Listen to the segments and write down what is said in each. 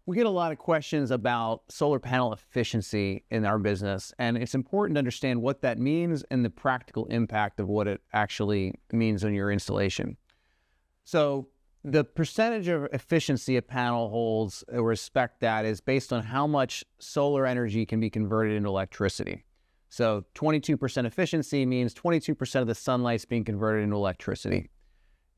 We get a lot of questions about solar panel efficiency in our business, and it's important to understand what that means and the practical impact of what it actually means on your installation. So the percentage of efficiency a panel holds or respect that is based on how much solar energy can be converted into electricity. So 22% efficiency means 22% of the sunlight's being converted into electricity.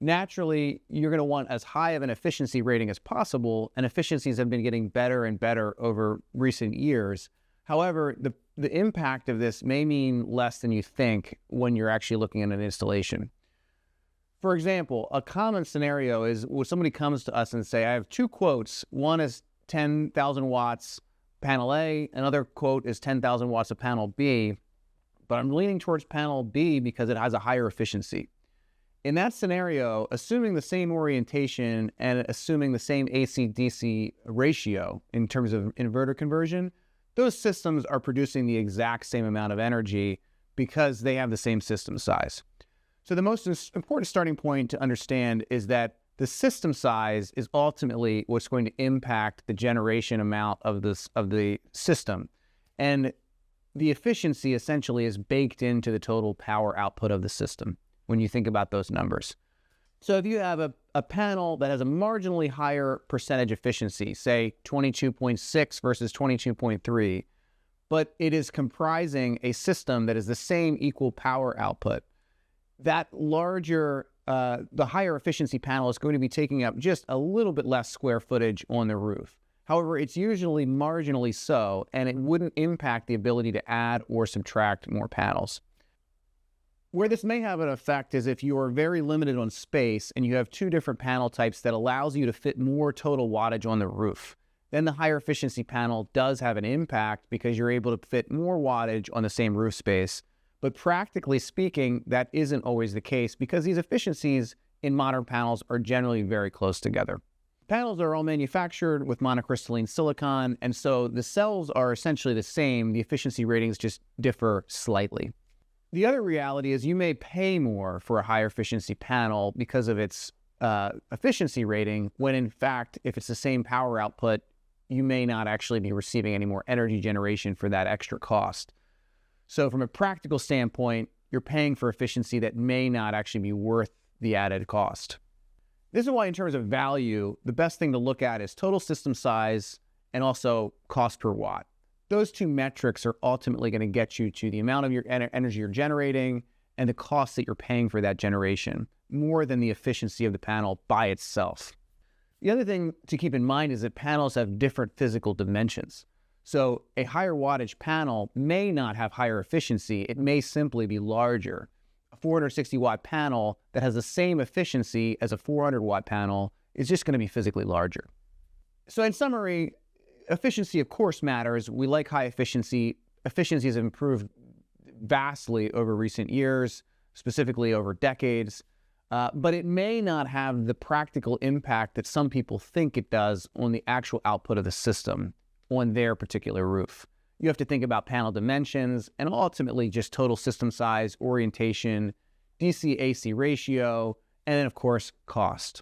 Naturally, you're going to want as high of an efficiency rating as possible, and efficiencies have been getting better and better over recent years. However, the impact of this may mean less than you think when you're actually looking at an installation. For example, a common scenario is when somebody comes to us and say, I have two quotes. One is 10,000 watts panel A, another quote is 10,000 watts of panel B, but I'm leaning towards panel B because it has a higher efficiency. In that scenario, assuming the same orientation and assuming the same AC-DC ratio in terms of inverter conversion, those systems are producing the exact same amount of energy because they have the same system size. So the most important starting point to understand is that the system size is ultimately what's going to impact the generation amount of the system. And the efficiency essentially is baked into the total power output of the system when you think about those numbers. So if you have a panel that has a marginally higher percentage efficiency, say 22.6 versus 22.3, but it is comprising a system that is the same equal power output, that larger, the higher efficiency panel is going to be taking up just a little bit less square footage on the roof. However, it's usually marginally so, and it wouldn't impact the ability to add or subtract more panels. Where this may have an effect is if you are very limited on space and you have two different panel types that allows you to fit more total wattage on the roof. Then the higher efficiency panel does have an impact because you're able to fit more wattage on the same roof space. But practically speaking, that isn't always the case because these efficiencies in modern panels are generally very close together. Panels are all manufactured with monocrystalline silicon, and so the cells are essentially the same. The efficiency ratings just differ slightly. The other reality is you may pay more for a higher efficiency panel because of its efficiency rating, when in fact, if it's the same power output, you may not actually be receiving any more energy generation for that extra cost. So from a practical standpoint, you're paying for efficiency that may not actually be worth the added cost. This is why in terms of value, the best thing to look at is total system size and also cost per watt. Those two metrics are ultimately going to get you to the amount of your energy you're generating and the cost that you're paying for that generation, more than the efficiency of the panel by itself. The other thing to keep in mind is that panels have different physical dimensions. So a higher wattage panel may not have higher efficiency. It may simply be larger. A 460 watt panel that has the same efficiency as a 400 watt panel is just going to be physically larger. So in summary, efficiency, of course, matters. We like high efficiency. Efficiencies have improved vastly over recent years, specifically over decades, but it may not have the practical impact that some people think it does on the actual output of the system on their particular roof. You have to think about panel dimensions and ultimately just total system size, orientation, DC-AC ratio, and then, of course, cost.